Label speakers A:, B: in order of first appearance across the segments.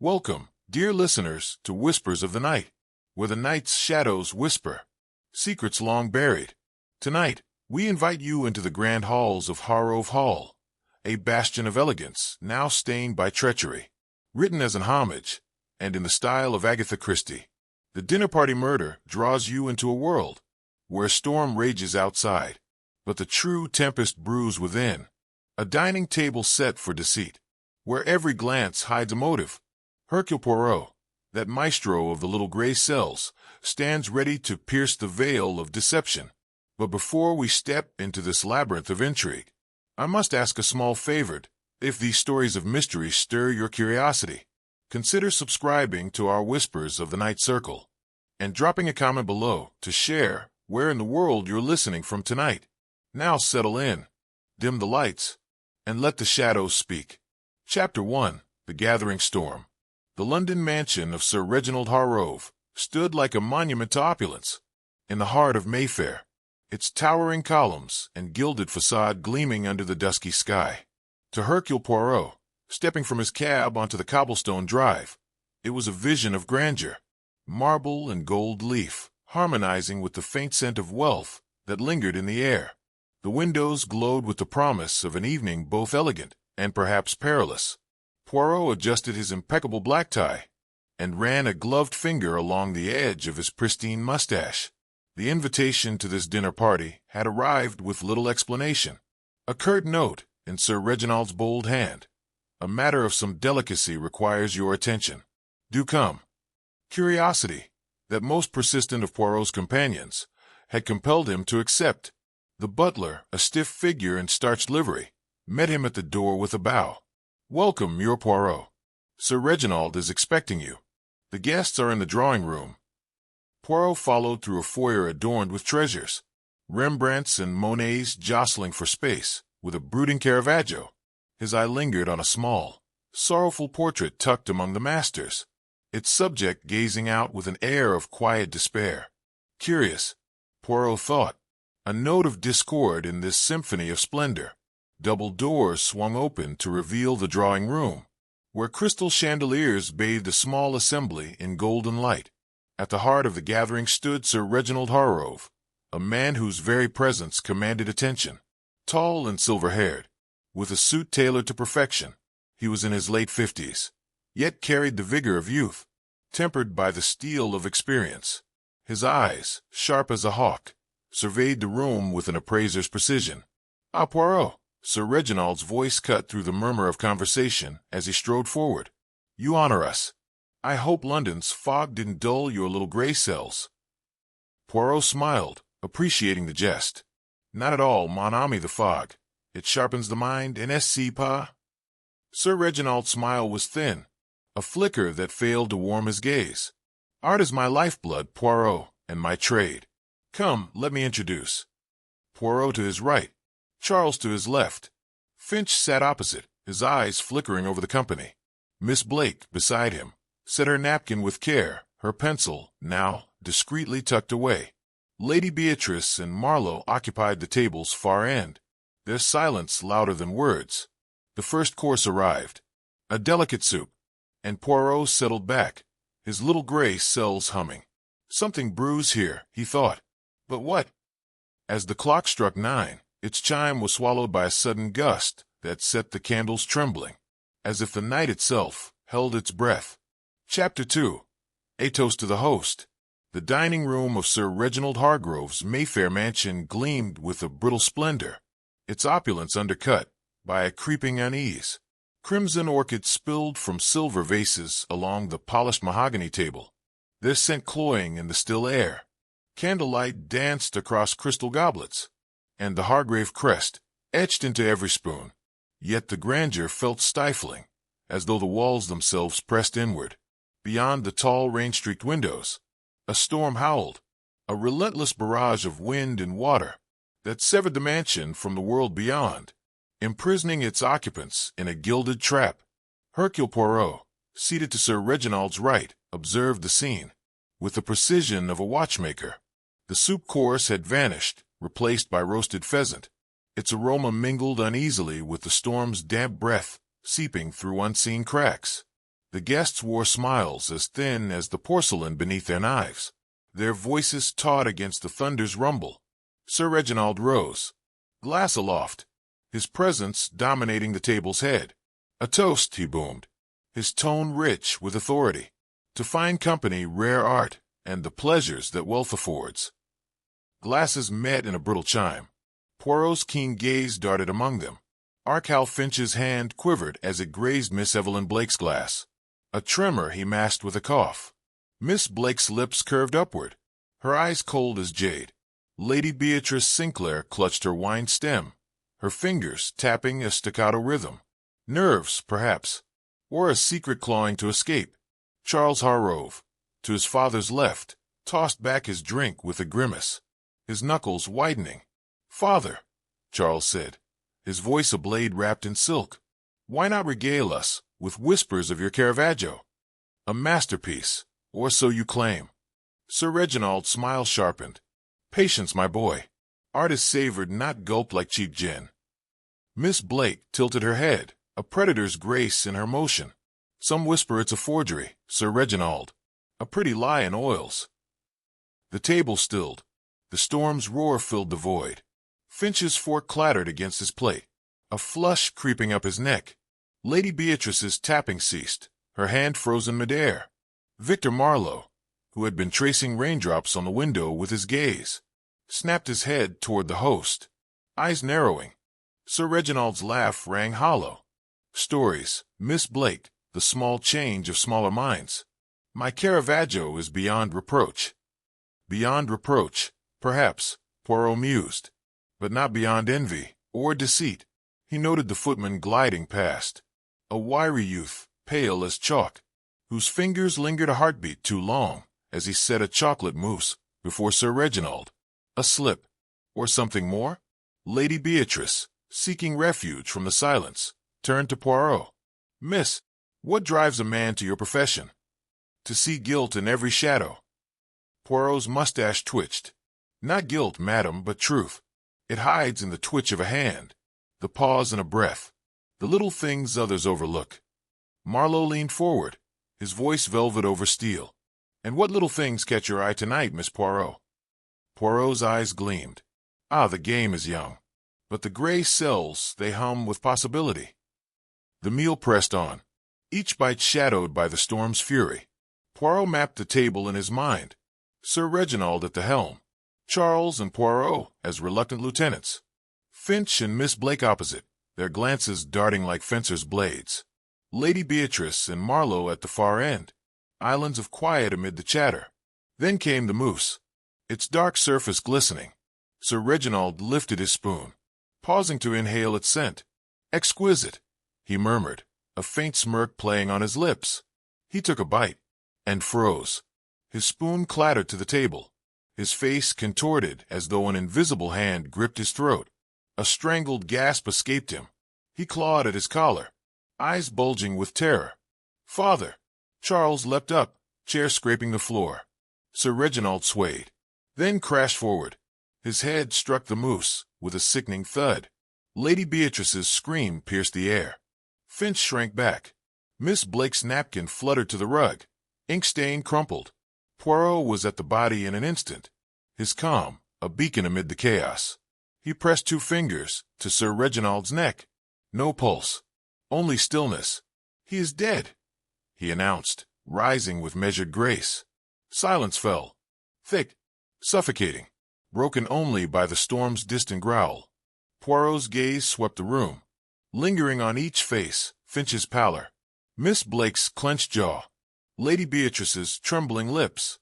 A: Welcome, dear listeners, to Whispers of the Night, where the night's shadows whisper, secrets long buried. Tonight, we invite you into the grand halls of Harrove Hall, a bastion of elegance now stained by treachery. Written as an homage, and in the style of Agatha Christie, the dinner party murder draws you into a world where a storm rages outside, but the true tempest brews within. A dining table set for deceit, where every glance hides a motive. Hercule Poirot, that maestro of the little gray cells, stands ready to pierce the veil of deception. But before we step into this labyrinth of intrigue, I must ask a small favor. If these stories of mystery stir your curiosity, consider subscribing to our Whispers of the Night Circle, and dropping a comment below to share where in the world you're listening from tonight. Now settle in, dim the lights, and let the shadows speak. Chapter 1. The Gathering Storm. The London mansion of Sir Reginald Harrove stood like a monument to opulence in the heart of Mayfair, its towering columns and gilded facade gleaming under the dusky sky. To Hercule Poirot, stepping from his cab onto the cobblestone drive, it was a vision of grandeur, marble and gold leaf, harmonizing with the faint scent of wealth that lingered in the air. The windows glowed with the promise of an evening both elegant and perhaps perilous. Poirot adjusted his impeccable black tie and ran a gloved finger along the edge of his pristine mustache. The invitation to this dinner party had arrived with little explanation. A curt note in Sir Reginald's bold hand. A matter of some delicacy requires your attention. Do come. Curiosity, that most persistent of Poirot's companions, had compelled him to accept. The butler, a stiff figure in starched livery, met him at the door with a bow. "Welcome, your Poirot. Sir Reginald is expecting you. The guests are in the drawing room." Poirot followed through a foyer adorned with treasures, Rembrandts and Monets jostling for space, with a brooding Caravaggio. His eye lingered on a small, sorrowful portrait tucked among the masters, its subject gazing out with an air of quiet despair. Curious, Poirot thought, a note of discord in this symphony of splendor. Double doors swung open to reveal the drawing room, where crystal chandeliers bathed a small assembly in golden light. At the heart of the gathering stood Sir Reginald Harrove, a man whose very presence commanded attention. Tall and silver-haired, with a suit tailored to perfection, he was in his late 50s, yet carried the vigor of youth, tempered by the steel of experience. His eyes, sharp as a hawk, surveyed the room with an appraiser's precision. "Ah, Poirot!" Sir Reginald's voice cut through the murmur of conversation as he strode forward. "You honor us. I hope London's fog didn't dull your little gray cells." Poirot smiled, appreciating the jest. "Not at all, mon ami, the fog. It sharpens the mind, n'est-ce pas?" Sir Reginald's smile was thin, a flicker that failed to warm his gaze. "Art is my lifeblood, Poirot, and my trade. Come, let me introduce." Poirot to his right, Charles to his left. Finch sat opposite, his eyes flickering over the company. Miss Blake, beside him, set her napkin with care, her pencil, now, discreetly tucked away. Lady Beatrice and Marlowe occupied the table's far end, their silence louder than words. The first course arrived, a delicate soup, and Poirot settled back, his little gray cells humming. Something brews here, he thought. But what? As the clock struck 9, its chime was swallowed by a sudden gust that set the candles trembling, as if the night itself held its breath. Chapter 2. A Toast to the Host. The dining room of Sir Reginald Hargrove's Mayfair mansion gleamed with a brittle splendor, its opulence undercut by a creeping unease. Crimson orchids spilled from silver vases along the polished mahogany table, their scent cloying in the still air. Candlelight danced across crystal goblets, and the Hargrave crest etched into every spoon. Yet the grandeur felt stifling, as though the walls themselves pressed inward. Beyond the tall rain-streaked windows, a storm howled, a relentless barrage of wind and water that severed the mansion from the world beyond, imprisoning its occupants in a gilded trap. Hercule Poirot, seated to Sir Reginald's right, observed the scene with the precision of a watchmaker. The soup course had vanished, replaced by roasted pheasant, its aroma mingled uneasily with the storm's damp breath seeping through unseen cracks. The guests wore smiles as thin as the porcelain beneath their knives. Their voices taut against the thunder's rumble. Sir Reginald rose, glass aloft, his presence dominating the table's head. "A toast," he boomed, his tone rich with authority. "To fine company, rare art, and the pleasures that wealth affords." Glasses met in a brittle chime. Poirot's keen gaze darted among them. Hercule Finch's hand quivered as it grazed Miss Evelyn Blake's glass. A tremor he masked with a cough. Miss Blake's lips curved upward, her eyes cold as jade. Lady Beatrice Sinclair clutched her wine stem, her fingers tapping a staccato rhythm. Nerves, perhaps, or a secret clawing to escape. Charles Harrove, to his father's left, tossed back his drink with a grimace, his knuckles widening. "Father," Charles said, his voice a blade wrapped in silk, "why not regale us with whispers of your Caravaggio? A masterpiece, or so you claim." Sir Reginald's smile sharpened. "Patience, my boy. Art is savored, not gulped like cheap gin." Miss Blake tilted her head, a predator's grace in her motion. "Some whisper it's a forgery, Sir Reginald. A pretty lie in oils." The table stilled. The storm's roar filled the void. Finch's fork clattered against his plate, a flush creeping up his neck. Lady Beatrice's tapping ceased, her hand frozen midair. Victor Marlowe, who had been tracing raindrops on the window with his gaze, snapped his head toward the host, eyes narrowing. Sir Reginald's laugh rang hollow. "Stories, Miss Blake, the small change of smaller minds. My Caravaggio is beyond reproach." "Beyond reproach, perhaps," Poirot mused, "but not beyond envy or deceit." He noted the footman gliding past, a wiry youth, pale as chalk, whose fingers lingered a heartbeat too long as he set a chocolate mousse before Sir Reginald. A slip, or something more? Lady Beatrice, seeking refuge from the silence, turned to Poirot. "Miss, what drives a man to your profession?" "To see guilt in every shadow." Poirot's mustache twitched. "Not guilt, madam, but truth. It hides in the twitch of a hand, the pause in a breath, the little things others overlook." Marlowe leaned forward, his voice velvet over steel. "And what little things catch your eye tonight, Miss Poirot?" Poirot's eyes gleamed. "Ah, the game is young. But the gray cells, they hum with possibility." The meal pressed on, each bite shadowed by the storm's fury. Poirot mapped the table in his mind. Sir Reginald at the helm, Charles and Poirot as reluctant lieutenants, Finch and Miss Blake opposite, their glances darting like fencers' blades, Lady Beatrice and Marlowe at the far end, islands of quiet amid the chatter. Then came the mousse, its dark surface glistening. Sir Reginald lifted his spoon, pausing to inhale its scent. "Exquisite," he murmured, a faint smirk playing on his lips. He took a bite, and froze. His spoon clattered to the table. His face contorted as though an invisible hand gripped his throat. A strangled gasp escaped him. He clawed at his collar, eyes bulging with terror. "Father!" Charles leapt up, chair scraping the floor. Sir Reginald swayed, then crashed forward. His head struck the mousse with a sickening thud. Lady Beatrice's scream pierced the air. Finch shrank back. Miss Blake's napkin fluttered to the rug, ink stain crumpled. Poirot was at the body in an instant, his calm a beacon amid the chaos. He pressed 2 fingers to Sir Reginald's neck. No pulse, only stillness. "He is dead," he announced, rising with measured grace. Silence fell, thick, suffocating, broken only by the storm's distant growl. Poirot's gaze swept the room, lingering on each face, Finch's pallor, Miss Blake's clenched jaw, Lady Beatrice's trembling lips,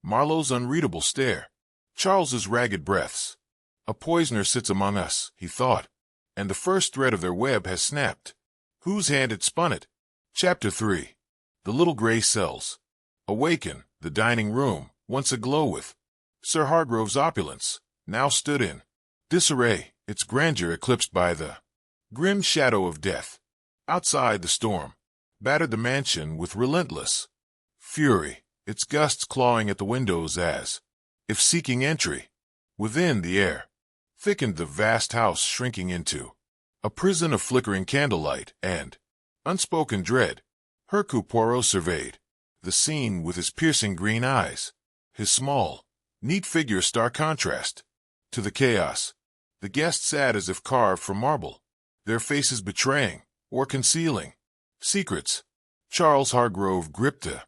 A: Marlowe's unreadable stare, Charles's ragged breaths. "A poisoner sits among us," he thought, "and the first thread of their web has snapped. Whose hand had spun it?" Chapter 3. The Little Gray Cells. Awaken, the dining room, once aglow with Sir Hargrove's opulence, now stood in disarray, its grandeur eclipsed by the grim shadow of death. Outside, the storm battered the mansion with relentless fury, its gusts clawing at the windows as if seeking entry. Within, the air thickened, the vast house shrinking into a prison of flickering candlelight and unspoken dread. Hercule Poirot surveyed the scene with his piercing green eyes, his small, neat figure stark contrast to the chaos. The guests sat as if carved from marble, their faces betraying or concealing secrets. Charles Hargrove gripped the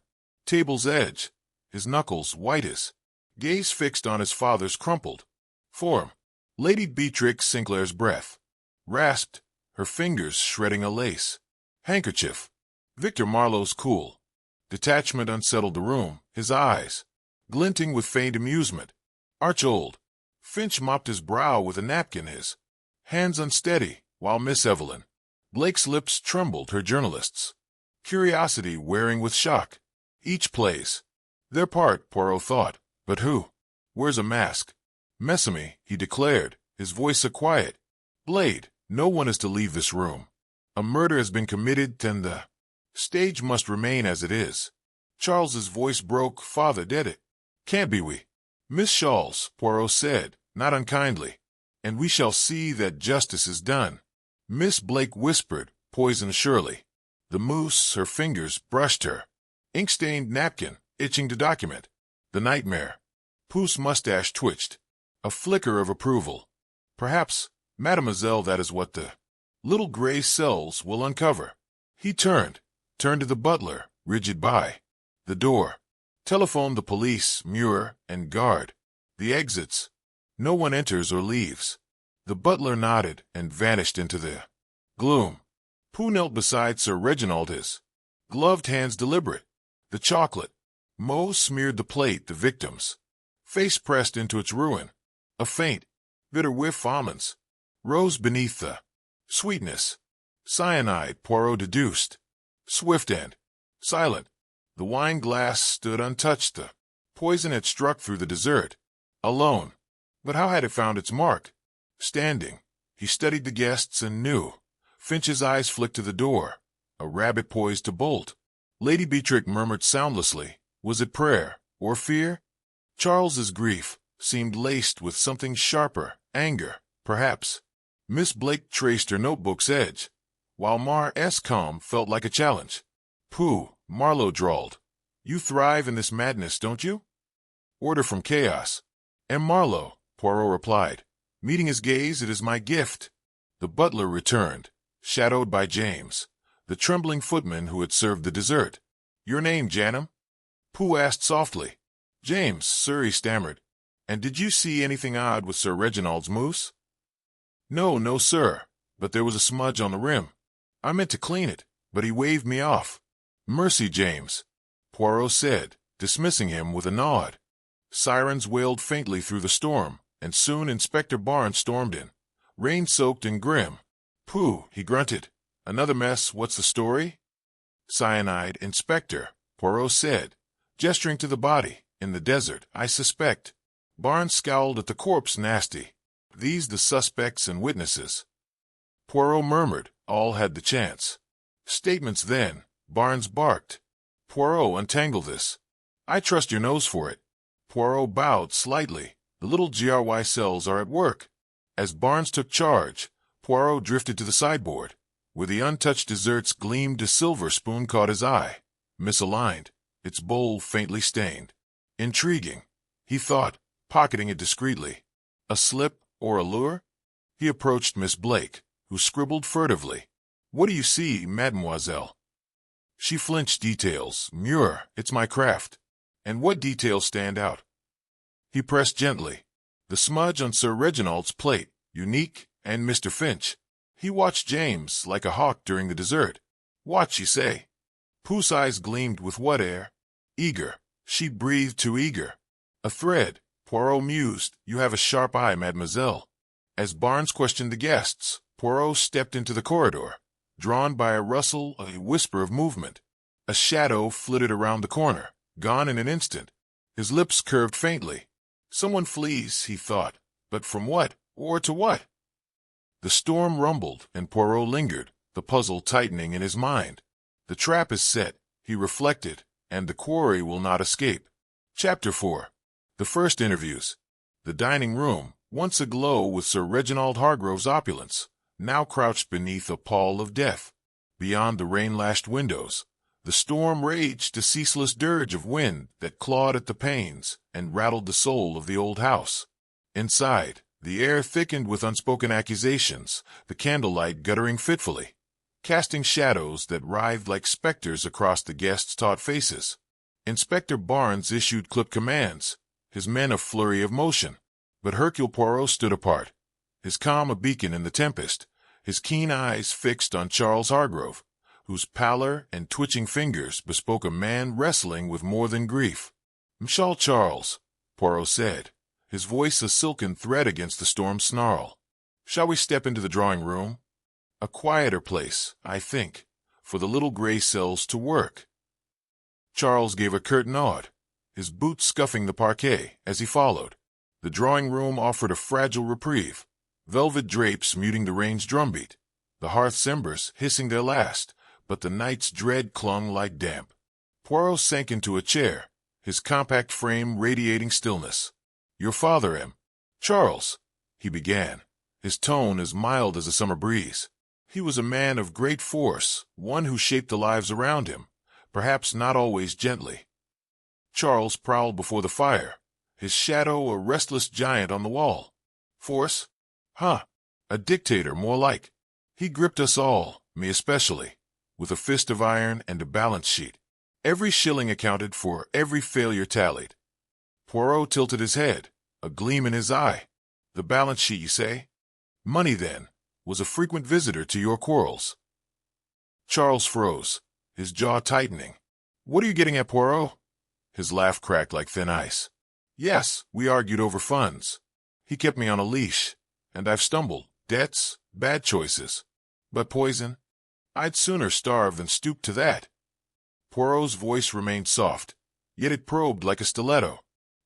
A: table's edge, his knuckles white as gaze fixed on his father's crumpled form. Lady Beatrix Sinclair's breath rasped, her fingers shredding a lace handkerchief. Victor Marlowe's cool detachment unsettled the room, his eyes glinting with faint amusement. Archibald Finch mopped his brow with a napkin, his hands unsteady, while Miss Evelyn Blake's lips trembled, her journalist's curiosity wearing with shock. Each plays their part, Poirot thought, but who wears a mask? Messamy, he declared, his voice a quiet blade. No one is to leave this room. A murder has been committed, and the stage must remain as it is. Charles's voice broke. Father did it. Can't be we. Miss Shawls, Poirot said, not unkindly, and we shall see that justice is done. Miss Blake whispered, poison surely. The moose, her fingers brushed her ink-stained napkin, itching to document the nightmare. Pooh's mustache twitched, a flicker of approval. Perhaps, mademoiselle, that is what the little gray cells will uncover. He turned to the butler, rigid by the door. Telephone the police, Muir, and guard the exits. No one enters or leaves. The butler nodded and vanished into the gloom. Pooh knelt beside Sir Reginald, his gloved hands deliberate. The chocolate mauve smeared the plate, the victim's face pressed into its ruin. A faint, bitter whiff almonds rose beneath the sweetness. Cyanide, Poirot deduced. Swift and silent. The wine glass stood untouched. The poison had struck through the dessert. Alone. But how had it found its mark? Standing, he studied the guests and knew. Finch's eyes flicked to the door, a rabbit poised to bolt. Lady Beatrix murmured soundlessly. Was it prayer or fear? Charles's grief seemed laced with something sharper, anger, perhaps. Miss Blake traced her notebook's edge, while Mar's calm felt like a challenge. Pooh, Marlowe drawled. You thrive in this madness, don't you? Order from chaos. And Marlowe, Poirot replied, meeting his gaze, it is my gift. The butler returned, shadowed by James, the trembling footman who had served the dessert. Your name, Janum? Pooh asked softly. James, sir, he stammered. And did you see anything odd with Sir Reginald's mousse? No, sir, but there was a smudge on the rim. I meant to clean it, but he waved me off. Mercy, James, Poirot said, dismissing him with a nod. Sirens wailed faintly through the storm, and soon Inspector Barnes stormed in, rain-soaked and grim. Pooh, he grunted. Another mess, what's the story? Cyanide, Inspector, Poirot said, gesturing to the body, in the desert, I suspect. Barnes scowled at the corpse. Nasty. These the suspects and witnesses. Poirot murmured, all had the chance. Statements then, Barnes barked. Poirot, untangle this. I trust your nose for it. Poirot bowed slightly. The little GRY cells are at work. As Barnes took charge, Poirot drifted to the sideboard. Where the untouched desserts gleamed, a silver spoon caught his eye. Misaligned, its bowl faintly stained. Intriguing, he thought, pocketing it discreetly. A slip or a lure? He approached Miss Blake, who scribbled furtively. What do you see, mademoiselle? She flinched. Details. Muir, it's my craft. And what details stand out? He pressed gently. The smudge on Sir Reginald's plate, unique, and Mr. Finch. He watched James like a hawk during the dessert. Watch, you say? Pooh's eyes gleamed with what air? Eager. She breathed, too eager. A thread. Poirot mused. You have a sharp eye, mademoiselle. As Barnes questioned the guests, Poirot stepped into the corridor, drawn by a rustle, a whisper of movement. A shadow flitted around the corner, gone in an instant. His lips curved faintly. Someone flees, he thought, but from what, or to what? The storm rumbled, and Poirot lingered, the puzzle tightening in his mind. The trap is set, he reflected, and the quarry will not escape. Chapter 4. The first interviews. The dining room, once aglow with Sir Reginald Hargrove's opulence, now crouched beneath a pall of death. Beyond the rain-lashed windows, the The storm raged, a ceaseless dirge of wind that clawed at the panes and rattled the soul of the old house. Inside, the air thickened with unspoken accusations, the candlelight guttering fitfully, casting shadows that writhed like specters across the guests' taut faces. Inspector Barnes issued clipped commands, his men a flurry of motion. But Hercule Poirot stood apart, his calm a beacon in the tempest, his keen eyes fixed on Charles Hargrove, whose pallor and twitching fingers bespoke a man wrestling with more than grief. "M'shall Charles," Poirot said, his voice a silken thread against the storm's snarl. "Shall we step into the drawing-room? A quieter place, I think, for the little gray cells to work." Charles gave a curt nod, his boots scuffing the parquet as he followed. The drawing-room offered a fragile reprieve, velvet drapes muting the rain's drumbeat, the hearth's embers hissing their last, but the night's dread clung like damp. Poirot sank into a chair, his compact frame radiating stillness. "Your father, M. Charles," he began, his tone as mild as a summer breeze. "He was a man of great force, one who shaped the lives around him, perhaps not always gently." Charles prowled before the fire, his shadow a restless giant on the wall. "Force? Huh. A dictator, more like. He gripped us all, me especially, with a fist of iron and a balance sheet. Every shilling accounted for, every failure tallied." Poirot tilted his head, a gleam in his eye. "The balance sheet, you say? Money, then, was a frequent visitor to your quarrels." Charles froze, his jaw tightening. "What are you getting at, Poirot?" His laugh cracked like thin ice. "Yes, we argued over funds. He kept me on a leash, and I've stumbled. Debts, bad choices. But poison? I'd sooner starve than stoop to that." Poirot's voice remained soft, yet it probed like a stiletto.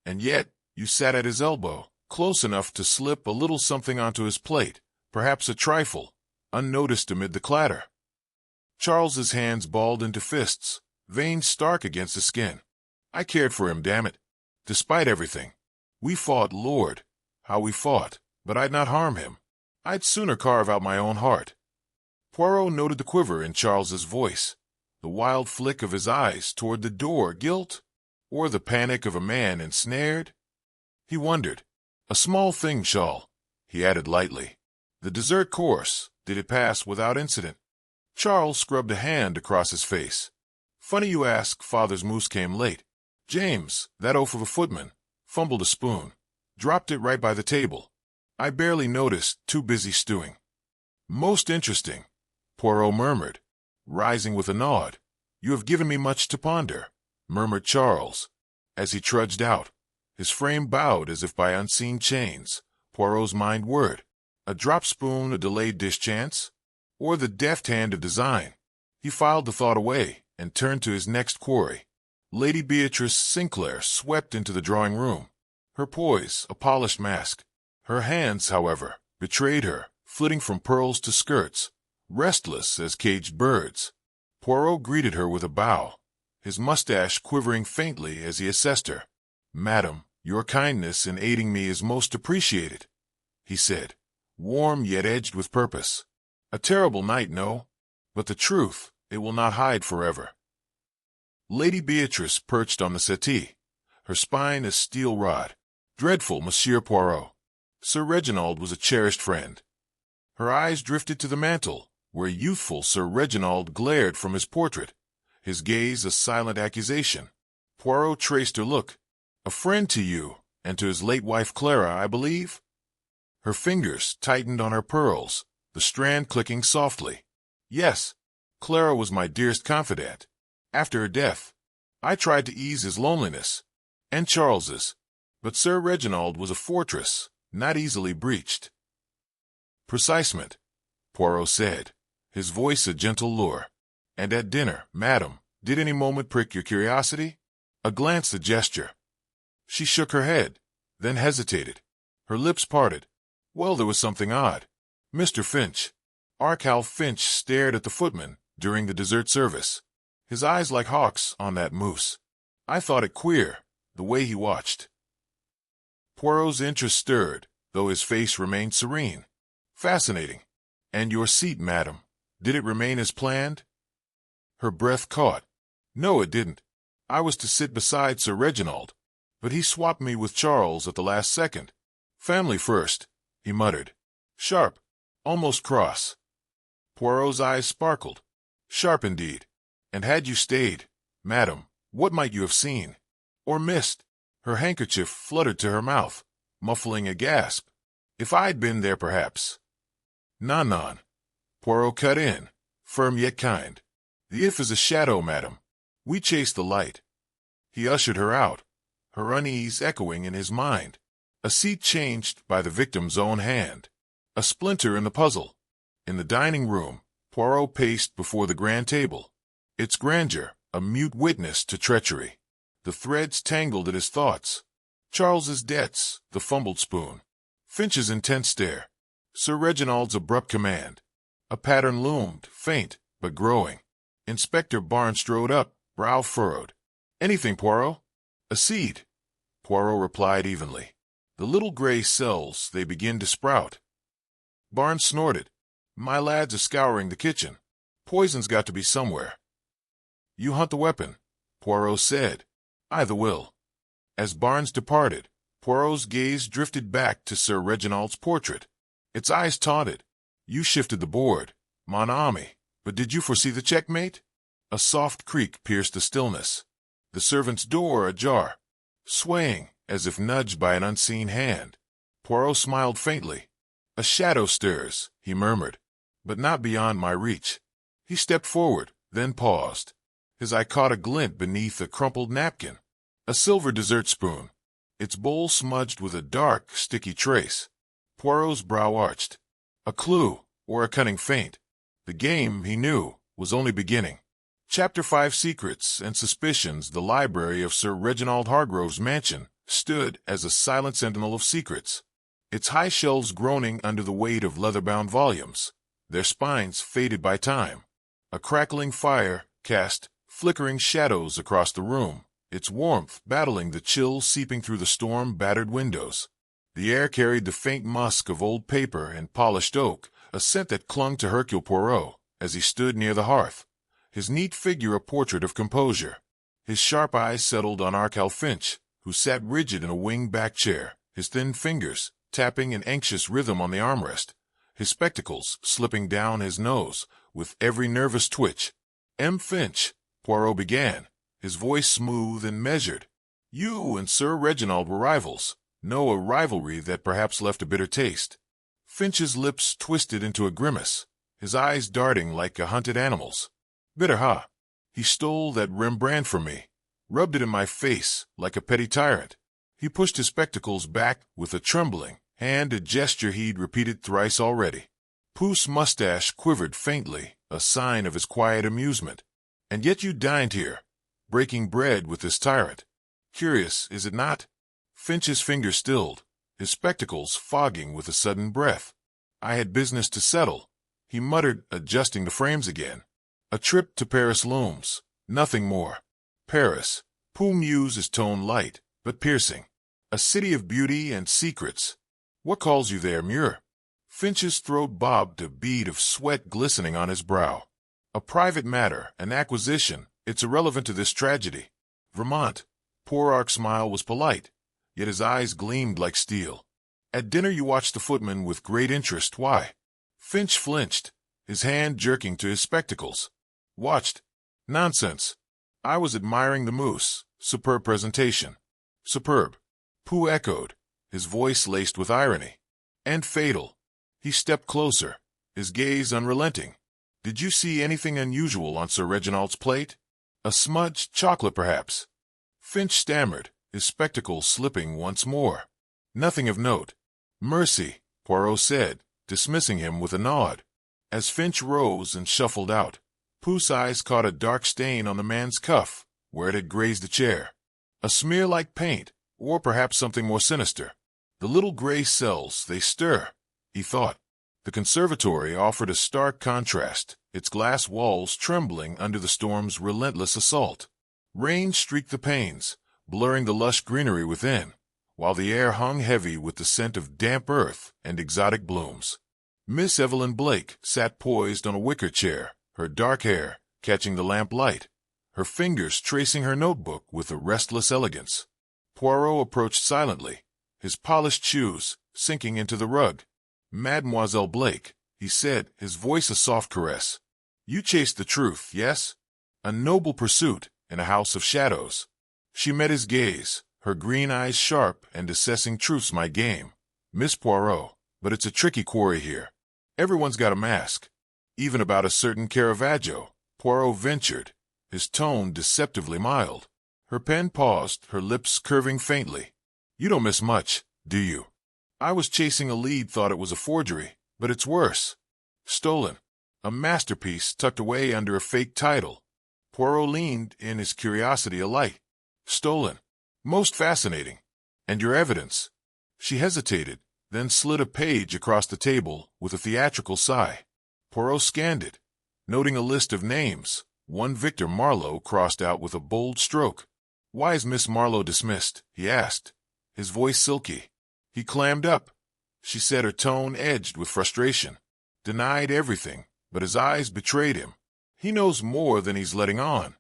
A: "And yet, you sat at his elbow, close enough to slip a little something onto his plate, perhaps a trifle, unnoticed amid the clatter." Charles's hands balled into fists, veins stark against the skin. "I cared for him, damn it. Despite everything. We fought, Lord, how we fought, but I'd not harm him. I'd sooner carve out my own heart." Poirot noted the quiver in Charles's voice, the wild flick of his eyes toward the door. Guilt? Or the panic of a man ensnared? He wondered. "A small thing, Charles," he added lightly. "The dessert course, did it pass without incident?" Charles scrubbed a hand across his face. "Funny you ask, father's mousse came late. James, that oaf of a footman, fumbled a spoon, dropped it right by the table. I barely noticed, too busy stewing." "Most interesting," Poirot murmured, rising with a nod. "You have given me much to ponder," murmured Charles, as he trudged out. His frame bowed as if by unseen chains. Poirot's mind whirred. A drop spoon, a delayed dish chance? Or the deft hand of design? He filed the thought away and turned to his next quarry. Lady Beatrice Sinclair swept into the drawing-room, her poise a polished mask. Her hands, however, betrayed her, flitting from pearls to skirts, restless as caged birds. Poirot greeted her with a bow, his mustache quivering faintly as he assessed her. "Madam, your kindness in aiding me is most appreciated," he said, warm yet edged with purpose. "A terrible night, no? But the truth, it will not hide forever." Lady Beatrice perched on the settee, her spine a steel rod. "Dreadful, Monsieur Poirot." Sir Reginald was a cherished friend. Her eyes drifted to the mantel, where youthful Sir Reginald glared from his portrait, his gaze a silent accusation. Poirot traced her look. "A friend to you, and to his late wife Clara, I believe?" Her fingers tightened on her pearls, the strand clicking softly. "Yes, Clara was my dearest confidant. After her death, I tried to ease his loneliness, and Charles's, but Sir Reginald was a fortress, not easily breached." "Precisement," Poirot said, his voice a gentle lure. "And at dinner, madam, did any moment prick your curiosity? A glance, a gesture?" She shook her head, then hesitated. Her lips parted. "Well, there was something odd. Mr. Finch." Hercule Finch stared at the footman during the dessert service, his eyes like hawks on that mousse. I thought it queer, the way he watched. Poirot's interest stirred, though his face remained serene. "Fascinating. And your seat, madam, did it remain as planned?" Her breath caught. No, it didn't. I was to sit beside Sir Reginald, but he swapped me with Charles at the last second. Family first, he muttered. Sharp, almost cross. Poirot's eyes sparkled. Sharp indeed. And had you stayed, madam, what might you have seen? Or missed? Her handkerchief fluttered to her mouth, muffling a gasp. If I'd been there, perhaps. Non. Poirot cut in, firm yet kind. The if is a shadow, madam. We chase the light. He ushered her out, her unease echoing in his mind. A seat changed by the victim's own hand. A splinter in the puzzle. In the dining room, Poirot paced before the grand table. Its grandeur, a mute witness to treachery. The threads tangled at his thoughts. Charles's debts, the fumbled spoon. Finch's intense stare. Sir Reginald's abrupt command. A pattern loomed, faint, but growing. Inspector Barnes strode up, brow furrowed. Anything, Poirot? A seed, Poirot replied evenly. The little gray cells, they begin to sprout. Barnes snorted. My lads are scouring the kitchen. Poison's got to be somewhere. You hunt the weapon, Poirot said. I the will. As Barnes departed, Poirot's gaze drifted back to Sir Reginald's portrait. Its eyes taunted. You shifted the board, mon ami, but did you foresee the checkmate? A soft creak pierced the stillness. The servant's door ajar, swaying as if nudged by an unseen hand. Poirot smiled faintly. A shadow stirs, he murmured, but not beyond my reach. He stepped forward, then paused. His eye caught a glint beneath a crumpled napkin. A silver dessert spoon, its bowl smudged with a dark, sticky trace. Poirot's brow arched. A clue, or a cunning feint. The game, he knew, was only beginning. Chapter 5 Secrets and Suspicions. The library of Sir Reginald Hargrove's mansion stood as a silent sentinel of secrets, its high shelves groaning under the weight of leather-bound volumes, their spines faded by time. A crackling fire cast flickering shadows across the room, its warmth battling the chill seeping through the storm-battered windows. The air carried the faint musk of old paper and polished oak, a scent that clung to Hercule Poirot as he stood near the hearth, his neat figure a portrait of composure. His sharp eyes settled on Hercule Finch, who sat rigid in a wing-back chair, his thin fingers tapping in anxious rhythm on the armrest, his spectacles slipping down his nose with every nervous twitch. M. Finch, Poirot began, his voice smooth and measured. You and Sir Reginald were rivals. No, a rivalry that perhaps left a bitter taste. Finch's lips twisted into a grimace, his eyes darting like a hunted animal's. Bitter, ha! He stole that Rembrandt from me, rubbed it in my face like a petty tyrant. He pushed his spectacles back with a trembling hand, a gesture he'd repeated thrice already. Pooh's mustache quivered faintly, a sign of his quiet amusement. And yet you dined here, breaking bread with this tyrant. Curious, is it not? Finch's fingers stilled, his spectacles fogging with a sudden breath. I had business to settle, he muttered, adjusting the frames again. A trip to Paris looms, nothing more. Paris. Pooh mused, his tone light, but piercing. A city of beauty and secrets. What calls you there, Muir? Finch's throat bobbed, a bead of sweat glistening on his brow. A private matter, an acquisition. It's irrelevant to this tragedy. Vermont. Poirot's smile was polite, yet his eyes gleamed like steel. At dinner you watched the footman with great interest. Why? Finch flinched, his hand jerking to his spectacles. Watched? Nonsense. I was admiring the moose. Superb presentation. Superb. Pooh echoed, his voice laced with irony. And fatal. He stepped closer, his gaze unrelenting. Did you see anything unusual on Sir Reginald's plate? A smudged chocolate, perhaps? Finch stammered, his spectacles slipping once more. Nothing of note. Mercy, Poirot said, dismissing him with a nod. As Finch rose and shuffled out, Pooh's eyes caught a dark stain on the man's cuff, where it had grazed the chair. A smear like paint, or perhaps something more sinister. The little gray cells, they stir, he thought. The conservatory offered a stark contrast, its glass walls trembling under the storm's relentless assault. Rain streaked the panes, blurring the lush greenery within, while the air hung heavy with the scent of damp earth and exotic blooms. Miss Evelyn Blake sat poised on a wicker chair, her dark hair catching the lamp light, her fingers tracing her notebook with a restless elegance. Poirot approached silently, his polished shoes sinking into the rug. "Mademoiselle Blake," he said, his voice a soft caress. "You chased the truth, yes? A noble pursuit in a house of shadows." She met his gaze, her green eyes sharp and assessing. "Truth's my game, Miss Poirot, but it's a tricky quarry here. Everyone's got a mask." "Even about a certain Caravaggio," Poirot ventured, his tone deceptively mild. Her pen paused, her lips curving faintly. "You don't miss much, do you? I was chasing a lead, thought it was a forgery, but it's worse. Stolen. A masterpiece tucked away under a fake title." Poirot leaned in, his curiosity alight. "Stolen. Most fascinating. And your evidence?" She hesitated, then slid a page across the table with a theatrical sigh. Poirot scanned it, noting a list of names, one Victor Marlowe crossed out with a bold stroke. "Why is Miss Marlowe dismissed?" he asked, his voice silky. He clammed up. She said, her tone edged with frustration. "Denied everything, but his eyes betrayed him. He knows more than he's letting on."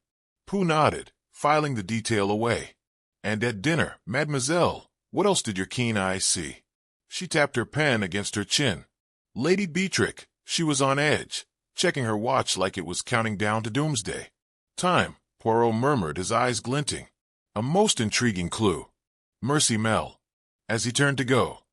A: Pooh nodded, filing the detail away. "And at dinner, mademoiselle, what else did your keen eyes see?" She tapped her pen against her chin. "Lady Beatrix." She was on edge, checking her watch like it was counting down to doomsday. "Time," Poirot murmured, his eyes glinting. "A most intriguing clue. Mercy Mel." As he turned to go,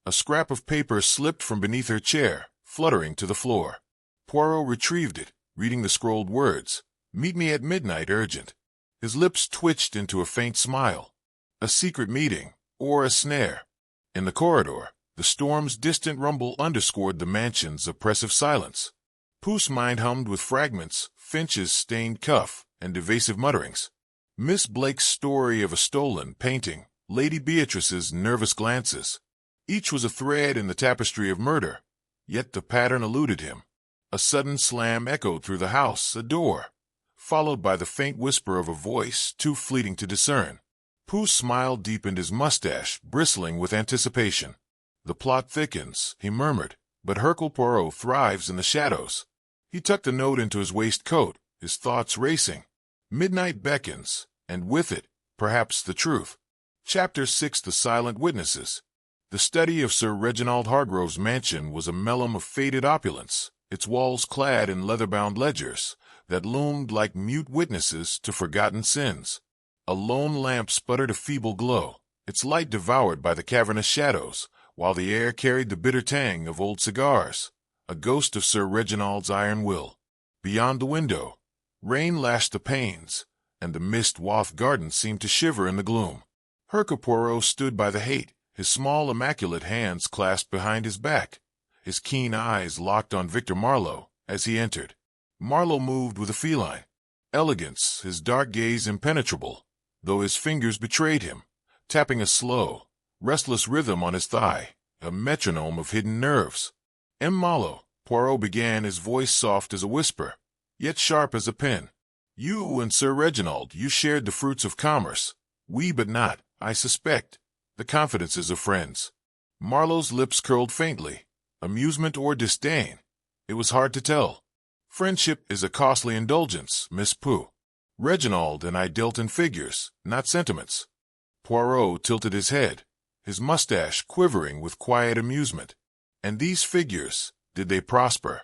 A: a scrap of paper slipped from beneath her chair, fluttering to the floor. Poirot retrieved it, reading the scrolled words, "Meet me at midnight, urgent." His lips twitched into a faint smile. A secret meeting, or a snare. In the corridor, the storm's distant rumble underscored the mansion's oppressive silence. Pooh's mind hummed with fragments, Finch's stained cuff, and evasive mutterings. Miss Blake's story of a stolen painting, Lady Beatrice's nervous glances. Each was a thread in the tapestry of murder, yet the pattern eluded him. A sudden slam echoed through the house, a door, followed by the faint whisper of a voice too fleeting to discern. Pooh's smile deepened, his mustache bristling with anticipation. "The plot thickens," he murmured, "but Hercule Poirot thrives in the shadows." He tucked the note into his waistcoat, his thoughts racing. Midnight beckons, and with it, perhaps the truth. Chapter 6: The Silent Witnesses. The study of Sir Reginald Hargrove's mansion was a mellum of faded opulence, its walls clad in leather-bound ledgers that loomed like mute witnesses to forgotten sins. A lone lamp sputtered a feeble glow, its light devoured by the cavernous shadows, while the air carried the bitter tang of old cigars, a ghost of Sir Reginald's iron will. Beyond the window, rain lashed the panes, and the mist-swathed garden seemed to shiver in the gloom. Hercule Poirot stood by the Hate, his small immaculate hands clasped behind his back, his keen eyes locked on Victor Marlowe as he entered. Marlowe moved with a feline elegance, his dark gaze impenetrable, though his fingers betrayed him, tapping a slow, restless rhythm on his thigh, a metronome of hidden nerves. "M. Marlowe," Poirot began, his voice soft as a whisper, yet sharp as a pen. "You and Sir Reginald, you shared the fruits of commerce. We but not, I suspect, the confidences of friends." Marlowe's lips curled faintly, amusement or disdain. It was hard to tell. "Friendship is a costly indulgence, Miss Pooh. Reginald and I dealt in figures, not sentiments." Poirot tilted his head, his mustache quivering with quiet amusement. "And these figures, did they prosper,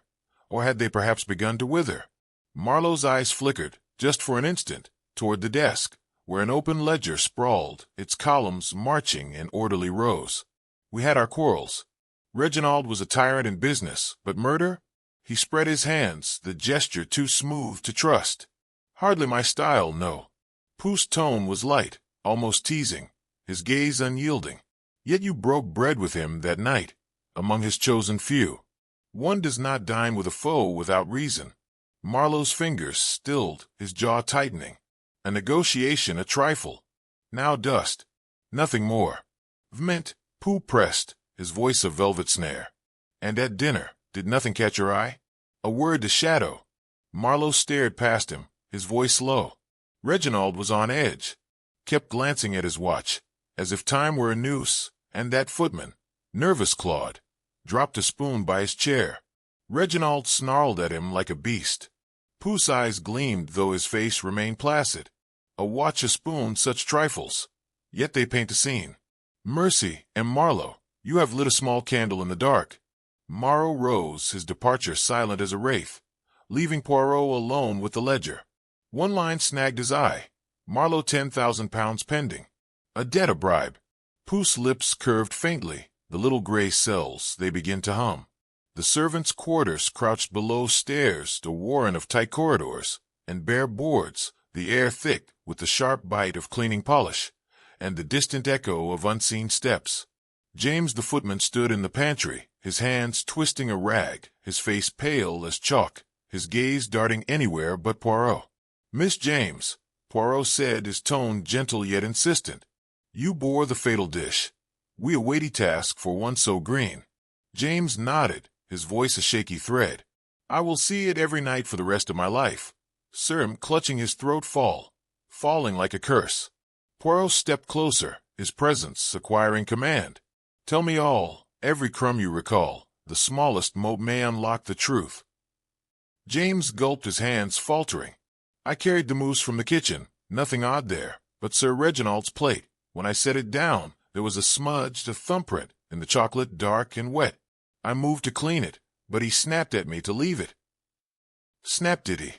A: or had they perhaps begun to wither?" Marlowe's eyes flickered, just for an instant, toward the desk, where an open ledger sprawled, its columns marching in orderly rows. "We had our quarrels. Reginald was a tyrant in business, but murder?" He spread his hands, the gesture too smooth to trust. "Hardly my style, no." Pooh's tone was light, almost teasing, his gaze unyielding. "Yet you broke bread with him that night, among his chosen few. One does not dine with a foe without reason." Marlowe's fingers stilled, his jaw tightening. A negotiation, a trifle. Now dust. Nothing more. "Vment," Pooh pressed, his voice a velvet snare. "And at dinner, did nothing catch your eye? A word to shadow." Marlowe stared past him, his voice low. Reginald was on edge, kept glancing at his watch, as if time were a noose, and that footman, nervous clawed, dropped a spoon by his chair. Reginald snarled at him like a beast. Pooh's eyes gleamed, though his face remained placid. A watch, a spoon, such trifles. Yet they paint a scene. Mercy, and Marlowe, you have lit a small candle in the dark. Marlowe rose, his departure silent as a wraith, leaving Poirot alone with the ledger. One line snagged his eye. Marlowe, £10,000 pending. A debt, a bribe. Pooh's lips curved faintly. The little gray cells, they begin to hum. The servants' quarters crouched below stairs, the warren of tight corridors, and bare boards, the air thick with the sharp bite of cleaning polish, and the distant echo of unseen steps. James the footman stood in the pantry, his hands twisting a rag, his face pale as chalk, his gaze darting anywhere but Poirot. "Miss James," Poirot said, his tone gentle yet insistent, "you bore the fatal dish. We a weighty task for one so green." James nodded, his voice a shaky thread. "I will see it every night for the rest of my life." Sir, clutching his throat, falling like a curse. Poirot stepped closer, his presence acquiring command. "Tell me all, every crumb you recall. The smallest mote may unlock the truth." James gulped, his hands faltering. "I carried the mousse from the kitchen, nothing odd there, but Sir Reginald's plate. When I set it down, there was a smudged, a thumbprint, in the chocolate, dark and wet. I moved to clean it, but he snapped at me to leave it." "Snapped, did he?"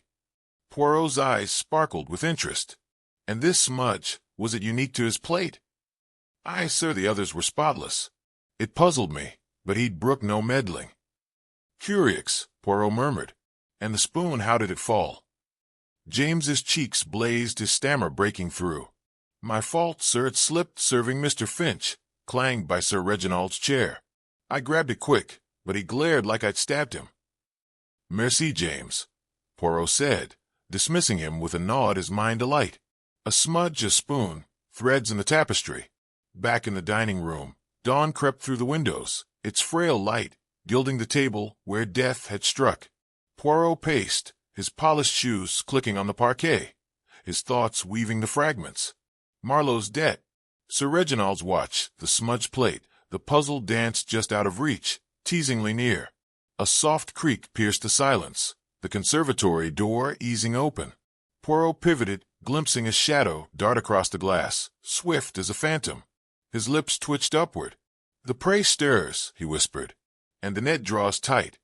A: Poirot's eyes sparkled with interest. "And this smudge, was it unique to his plate?" "Aye, sir, the others were spotless." It puzzled me, but he'd brook no meddling. "Curious," Poirot murmured. "And the spoon, how did it fall?" James's cheeks blazed, his stammer breaking through. "My fault, sir, it slipped serving Mr. Finch," clanged by Sir Reginald's chair. "I grabbed it quick, but he glared like I'd stabbed him." "Merci, James," Poirot said, dismissing him with a nod, his mind alight. A smudge, a spoon, threads in the tapestry. Back in the dining room, dawn crept through the windows, its frail light gilding the table where death had struck. Poirot paced, his polished shoes clicking on the parquet, his thoughts weaving the fragments. Marlowe's debt, Sir Reginald's watch, the smudged plate, the puzzle danced just out of reach, teasingly near. A soft creak pierced the silence, the conservatory door easing open. Poirot pivoted, glimpsing a shadow dart across the glass, swift as a phantom. His lips twitched upward. "The prey stirs," he whispered, "and the net draws tight."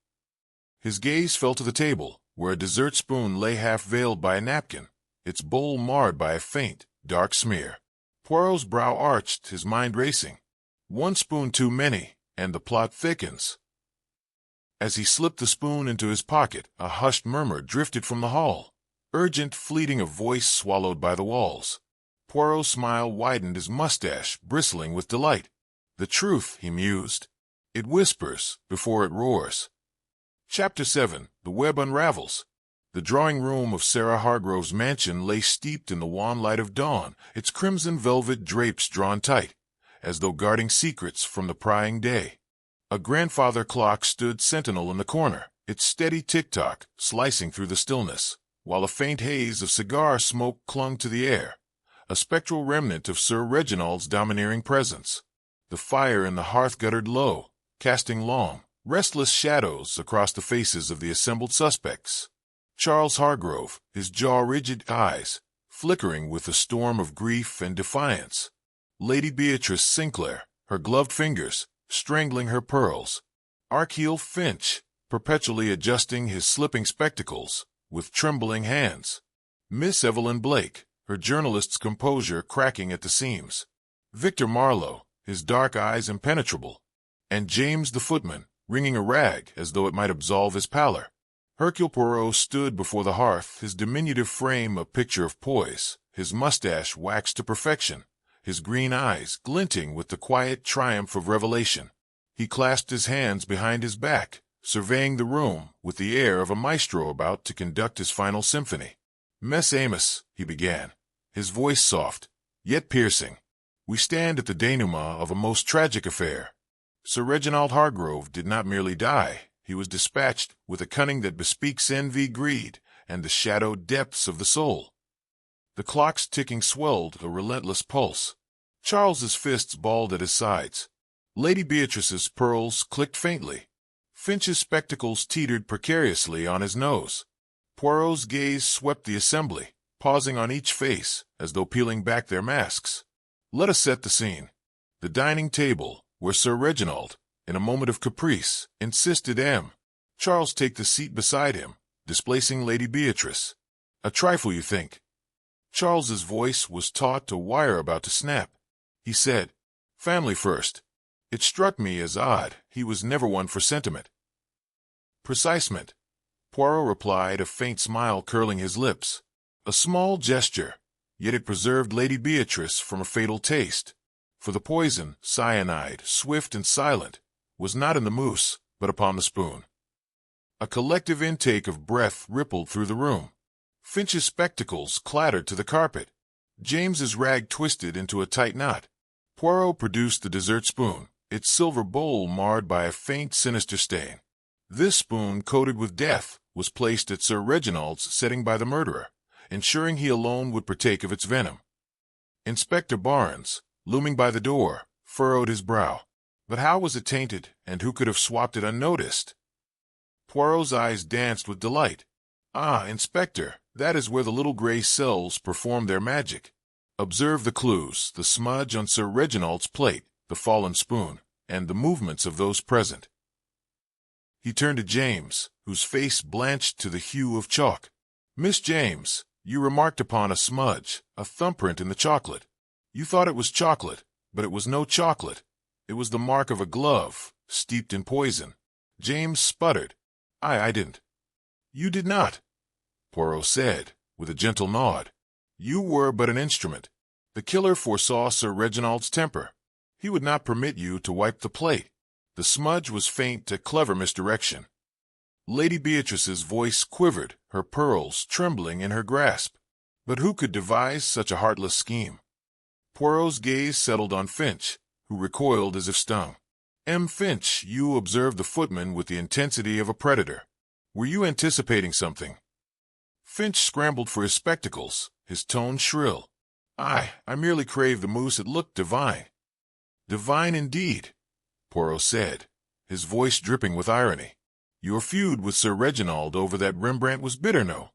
A: His gaze fell to the table, where a dessert spoon lay half veiled by a napkin, its bowl marred by a faint, dark smear. Poirot's brow arched, his mind racing. One spoon too many, and the plot thickens. As he slipped the spoon into his pocket, a hushed murmur drifted from the hall, urgent, fleeting, a voice swallowed by the walls. Poirot's smile widened, his mustache bristling with delight. "The truth," he mused. "It whispers before it roars." Chapter 7. The Web Unravels. The drawing-room of Sarah Hargrove's mansion lay steeped in the wan light of dawn, its crimson velvet drapes drawn tight, as though guarding secrets from the prying day. A grandfather clock stood sentinel in the corner, its steady tick-tock slicing through the stillness, while a faint haze of cigar smoke clung to the air, a spectral remnant of Sir Reginald's domineering presence. The fire in the hearth guttered low, casting long, restless shadows across the faces of the assembled suspects. Charles Hargrove, his jaw-rigid eyes flickering with a storm of grief and defiance. Lady Beatrice Sinclair, her gloved fingers strangling her pearls. Hercule Finch, perpetually adjusting his slipping spectacles with trembling hands. Miss Evelyn Blake, her journalist's composure cracking at the seams. Victor Marlowe, his dark eyes impenetrable. And James the footman, wringing a rag as though it might absolve his pallor. Hercule Poirot stood before the hearth, his diminutive frame a picture of poise, his mustache waxed to perfection, his green eyes glinting with the quiet triumph of revelation. He clasped his hands behind his back, surveying the room with the air of a maestro about to conduct his final symphony. "Mess Amos," he began, his voice soft, yet piercing, "we stand at the denouement of a most tragic affair. Sir Reginald Hargrove did not merely die, he was dispatched with a cunning that bespeaks envy, greed, and the shadowed depths of the soul." The clock's ticking swelled a relentless pulse. Charles's fists balled at his sides. Lady Beatrice's pearls clicked faintly. Finch's spectacles teetered precariously on his nose. Poirot's gaze swept the assembly, pausing on each face, as though peeling back their masks. Let us set the scene. The dining table, where Sir Reginald, in a moment of caprice, insisted Charles take the seat beside him, displacing Lady Beatrice. A trifle, you think? Charles's voice was taut to wire about to snap. He said, "Family first." It struck me as odd. He was never one for sentiment. "Precisement," Poirot replied, a faint smile curling his lips. A small gesture, yet it preserved Lady Beatrice from a fatal taste. For the poison, cyanide, swift and silent, was not in the mousse, but upon the spoon. A collective intake of breath rippled through the room. Finch's spectacles clattered to the carpet. James's rag twisted into a tight knot. Poirot produced the dessert spoon, its silver bowl marred by a faint, sinister stain. This spoon, coated with death, was placed at Sir Reginald's setting by the murderer, ensuring he alone would partake of its venom. Inspector Barnes, looming by the door, furrowed his brow. But how was it tainted, and who could have swapped it unnoticed? Poirot's eyes danced with delight. "Ah, Inspector, that is where the little gray cells perform their magic. Observe the clues, the smudge on Sir Reginald's plate, the fallen spoon, and the movements of those present." He turned to James, whose face blanched to the hue of chalk. "Miss James, you remarked upon a smudge, a thumbprint in the chocolate. You thought it was chocolate, but it was no chocolate. It was the mark of a glove, steeped in poison." James sputtered. I didn't." "You did not," Poirot said, with a gentle nod. "You were but an instrument. The killer foresaw Sir Reginald's temper. He would not permit you to wipe the plate. The smudge was faint to clever misdirection." Lady Beatrice's voice quivered, her pearls trembling in her grasp. But who could devise such a heartless scheme? Poirot's gaze settled on Finch, who recoiled as if stung. Finch, you observed the footman with the intensity of a predator. Were you anticipating something?" Finch scrambled for his spectacles, his tone shrill. I merely craved the mousse. It looked divine." "Divine indeed," Poirot said, his voice dripping with irony. "Your feud with Sir Reginald over that Rembrandt was bitter, no?"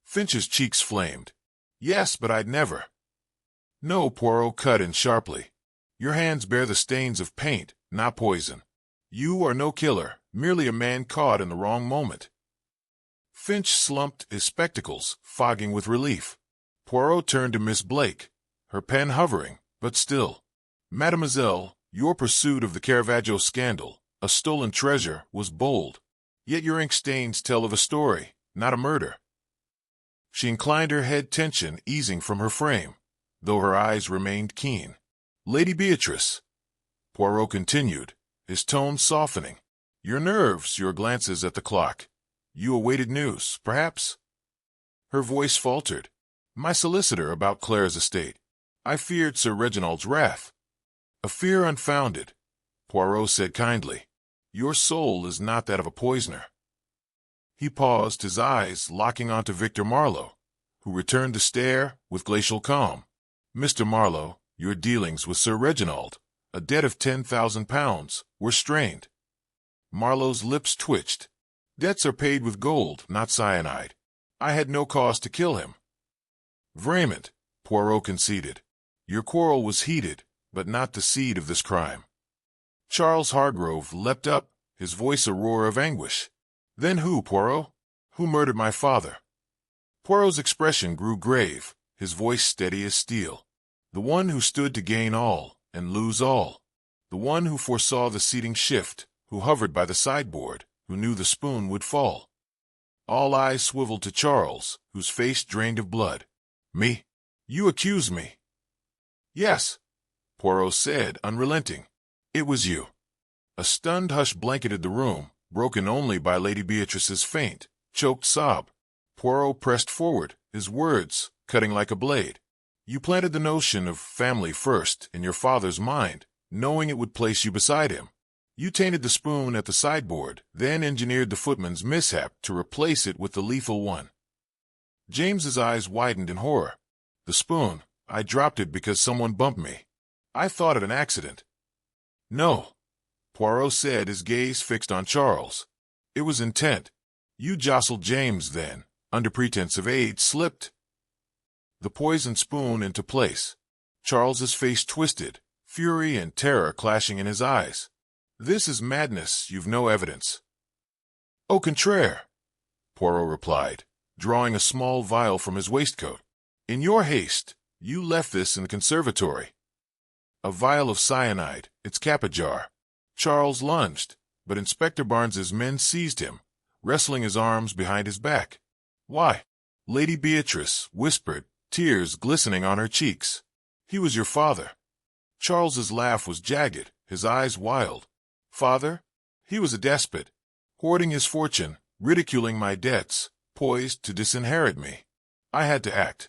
A: Finch's cheeks flamed. "Yes, but I'd never—" "No," Poirot cut in sharply. "Your hands bear the stains of paint, not poison. You are no killer, merely a man caught in the wrong moment." Finch slumped, his spectacles fogging with relief. Poirot turned to Miss Blake, her pen hovering, but still. "Mademoiselle, your pursuit of the Caravaggio scandal, a stolen treasure, was bold. Yet your ink stains tell of a story, not a murder." She inclined her head, tension easing from her frame, though her eyes remained keen. "Lady Beatrice," Poirot continued, his tone softening. "Your nerves, your glances at the clock. You awaited news, perhaps?" Her voice faltered. "My solicitor about Claire's estate. I feared Sir Reginald's wrath." "A fear unfounded," Poirot said kindly. "Your soul is not that of a poisoner." He paused, his eyes locking onto Victor Marlowe, who returned the stare with glacial calm. "Mr. Marlowe, your dealings with Sir Reginald, a debt of £10,000, were strained." Marlowe's lips twitched. "Debts are paid with gold, not cyanide. I had no cause to kill him." "Vraiment," Poirot conceded. "Your quarrel was heated, but not the seed of this crime." Charles Hargrove leapt up, his voice a roar of anguish. "Then who, Poirot? Who murdered my father?" Poirot's expression grew grave, his voice steady as steel. "The one who stood to gain all and lose all. The one who foresaw the seating shift, who hovered by the sideboard, who knew the spoon would fall." All eyes swiveled to Charles, whose face drained of blood. "Me? You accuse me?" "Yes," Poirot said, unrelenting. "It was you." A stunned hush blanketed the room, broken only by Lady Beatrice's faint, choked sob. Poirot pressed forward, his words cutting like a blade. "You planted the notion of family first in your father's mind, knowing it would place you beside him. You tainted the spoon at the sideboard, then engineered the footman's mishap to replace it with the lethal one." James's eyes widened in horror. "The spoon, I dropped it because someone bumped me. I thought it an accident." "No," Poirot said, his gaze fixed on Charles. "It was intent. You jostled James then, under pretense of aid, slipped the poisoned spoon into place. Charles's face twisted, fury and terror clashing in his eyes. "This is madness, you've no evidence." "Au contraire," Poirot replied, drawing a small vial from his waistcoat. "In your haste, you left this in the conservatory." A vial of cyanide, its cap ajar. Charles lunged, but Inspector Barnes's men seized him, wrestling his arms behind his back. "Why?" Lady Beatrice whispered, tears glistening on her cheeks. "He was your father." Charles's laugh was jagged, his eyes wild. "Father? He was a despot, hoarding his fortune, ridiculing my debts, poised to disinherit me. I had to act."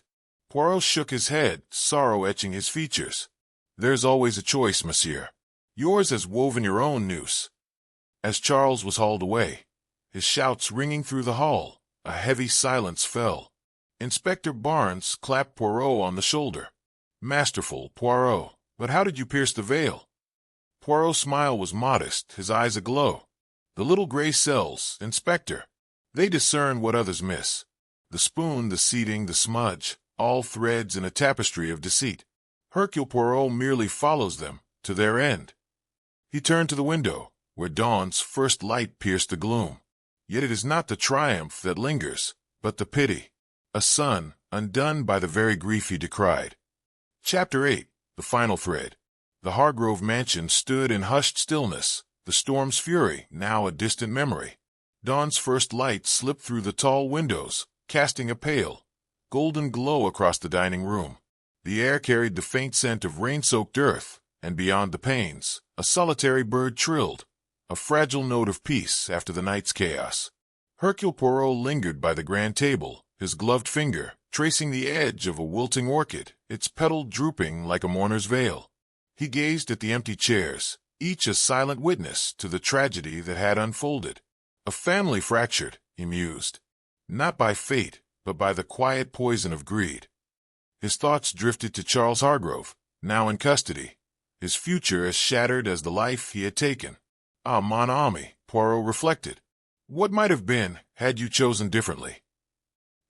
A: Poirot shook his head, sorrow etching his features. "There's always a choice, monsieur. Yours has woven your own noose." As Charles was hauled away, his shouts ringing through the hall, a heavy silence fell. Inspector Barnes clapped Poirot on the shoulder. "Masterful, Poirot, but how did you pierce the veil?" Poirot's smile was modest, his eyes aglow. "The little gray cells, Inspector. They discern what others miss. The spoon, the seeding, the smudge, all threads in a tapestry of deceit. Hercule Poirot merely follows them, to their end." He turned to the window, where dawn's first light pierced the gloom. Yet it is not the triumph that lingers, but the pity. A son, undone by the very grief he decried. Chapter 8. The Final Thread. The Hargrove mansion stood in hushed stillness, the storm's fury now a distant memory. Dawn's first light slipped through the tall windows, casting a pale, golden glow across the dining room. The air carried the faint scent of rain-soaked earth, and beyond the panes, a solitary bird trilled, a fragile note of peace after the night's chaos. Hercule Poirot lingered by the grand table, his gloved finger tracing the edge of a wilting orchid, its petal drooping like a mourner's veil. He gazed at the empty chairs, each a silent witness to the tragedy that had unfolded. A family fractured, he mused, not by fate, but by the quiet poison of greed. His thoughts drifted to Charles Hargrove, now in custody, his future as shattered as the life he had taken. "Ah, mon ami," Poirot reflected. "What might have been, had you chosen differently?"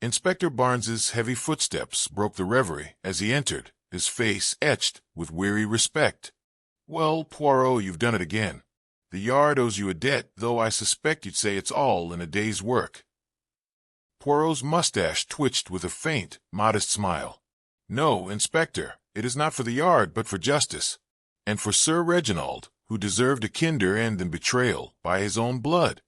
A: Inspector Barnes's heavy footsteps broke the reverie as he entered, his face etched with weary respect. "Well, Poirot, you've done it again. The Yard owes you a debt, though I suspect you'd say it's all in a day's work." Poirot's mustache twitched with a faint, modest smile. "No, Inspector, it is not for the Yard, but for justice, and for Sir Reginald, who deserved a kinder end than betrayal by his own blood."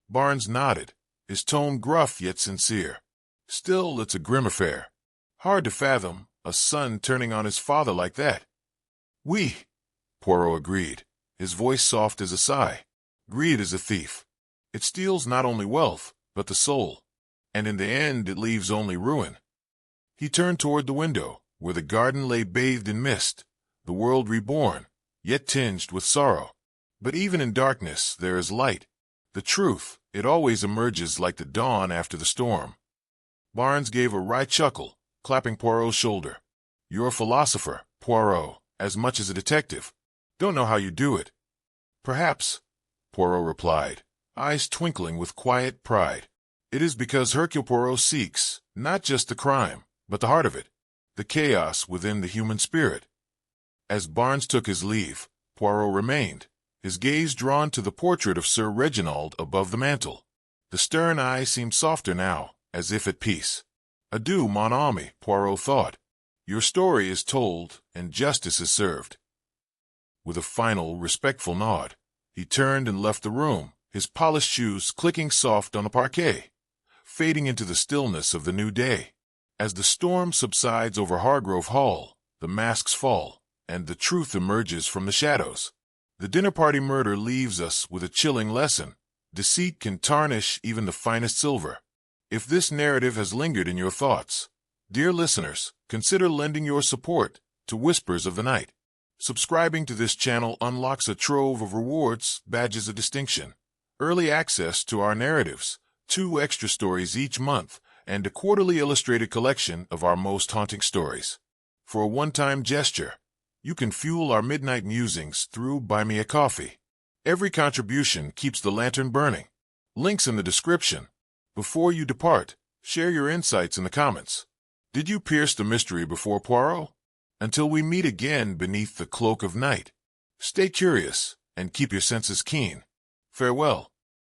A: Barnes nodded, his tone gruff yet sincere. "Still, it's a grim affair. Hard to fathom, a son turning on his father like that." "Oui," Poirot agreed, his voice soft as a sigh. "Greed is a thief. It steals not only wealth, but the soul, and in the end it leaves only ruin." He turned toward the window, where the garden lay bathed in mist, the world reborn, yet tinged with sorrow. But even in darkness there is light. The truth, it always emerges like the dawn after the storm. Barnes gave a wry chuckle, clapping Poirot's shoulder. "You're a philosopher, Poirot, as much as a detective. Don't know how you do it." "Perhaps," Poirot replied, eyes twinkling with quiet pride. "It is because Hercule Poirot seeks, not just the crime, but the heart of it, the chaos within the human spirit." As Barnes took his leave, Poirot remained, his gaze drawn to the portrait of Sir Reginald above the mantel. The stern eye seemed softer now, as if at peace. "Adieu, mon ami," Poirot thought. "Your story is told, and justice is served." With a final, respectful nod, he turned and left the room, his polished shoes clicking soft on the parquet, fading into the stillness of the new day. As the storm subsides over Hargrove Hall, the masks fall, and the truth emerges from the shadows. The dinner party murder leaves us with a chilling lesson. Deceit can tarnish even the finest silver. If this narrative has lingered in your thoughts, dear listeners, consider lending your support to Whispers of the Night. Subscribing to this channel unlocks a trove of rewards, badges of distinction, early access to our narratives, 2 extra stories each month, and a quarterly illustrated collection of our most haunting stories. For a one-time gesture, you can fuel our midnight musings through Buy Me a Coffee. Every contribution keeps the lantern burning. Links in the description. Before you depart, Share your insights in the comments. Did you pierce the mystery before Poirot? Until we meet again beneath the cloak of night, stay curious and keep your senses keen. Farewell.